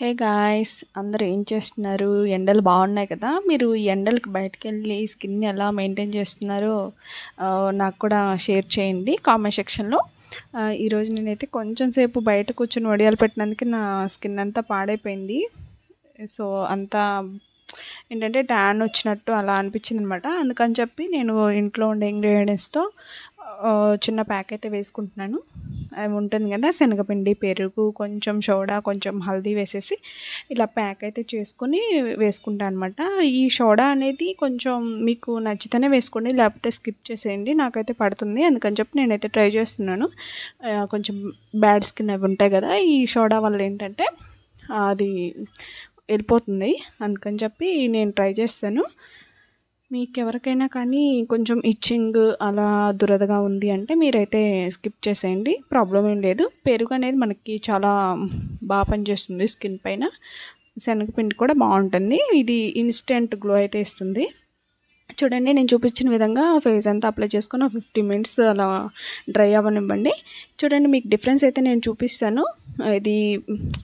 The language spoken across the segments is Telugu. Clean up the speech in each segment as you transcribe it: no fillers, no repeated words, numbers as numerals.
హే గాయ్స్, అందరూ ఏం చేస్తున్నారు? ఎండలు బాగున్నాయి కదా. మీరు ఈ ఎండలకు బయటకెళ్ళి స్కిన్ ఎలా మెయింటైన్ చేస్తున్నారో నాకు కూడా షేర్ చేయండి కామెంట్ సెక్షన్లో. ఈరోజు నేనైతే కొంచెం సేపు బయట కూర్చొని వడియాలు పెట్టినందుకు నా స్కిన్ అంతా పాడైపోయింది. సో అంతా ఏంటంటే ట్యాన్ వచ్చినట్టు అలా అనిపించింది అనమాట. అందుకని చెప్పి నేను ఇంట్లో ఉండే ఇంగ్రీడియంట్స్తో చిన్న ప్యాక్ అయితే వేసుకుంటున్నాను. అవి ఉంటుంది కదా, శనగపిండి, పెరుగు, కొంచెం సోడా, కొంచెం హల్దీ వేసేసి ఇలా ప్యాక్ అయితే చేసుకొని వేసుకుంటాను అనమాట. ఈ సోడా అనేది కొంచెం మీకు నచ్చితేనే వేసుకోండి, లేకపోతే స్కిప్ చేసేయండి. నాకైతే పడుతుంది, అందుకని చెప్పి నేనైతే ట్రై చేస్తున్నాను. కొంచెం బ్యాడ్ స్కిన్ అవి ఉంటాయి కదా, ఈ సోడా వల్ల ఏంటంటే అది వెళ్ళిపోతుంది. అందుకని చెప్పి నేను ట్రై చేస్తాను. మీకు ఎవరికైనా కానీ కొంచెం ఇచ్చింగ్ అలా దురదగా ఉంది అంటే మీరైతే స్కిప్ చేసేయండి, ప్రాబ్లం ఏం లేదు. పెరుగు అనేది మనకి చాలా బాగా పనిచేస్తుంది స్కిన్ పైన. శనగపిండి కూడా బాగుంటుంది, ఇది ఇన్స్టెంట్ గ్లో అయితే ఇస్తుంది. చూడండి, నేను చూపించిన విధంగా ఫేస్ అంతా అప్లై చేసుకొని 50 మినిట్స్ అలా డ్రై అవ్వనివ్వండి. చూడండి, మీకు డిఫరెన్స్ అయితే నేను చూపిస్తాను. ఇది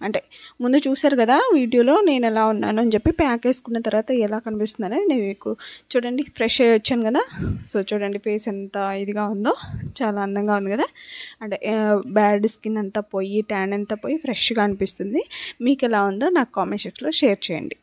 అంటే ముందు చూసారు కదా వీడియోలో నేను ఎలా ఉన్నాను అని చెప్పి, ప్యాక్ వేసుకున్న తర్వాత ఎలా కనిపిస్తుంది అనేది నేను చూడండి, ఫ్రెష్ అయ్యి వచ్చాను కదా. సో చూడండి ఫేస్ ఎంత ఇదిగా ఉందో, చాలా అందంగా ఉంది కదా. అంటే బ్యాడ్ స్కిన్ అంతా పోయి, ట్యాన్ అంతా పోయి ఫ్రెష్గా అనిపిస్తుంది. మీకు ఎలా ఉందో నాకు కామెంట్ సెక్షన్లో షేర్ చేయండి.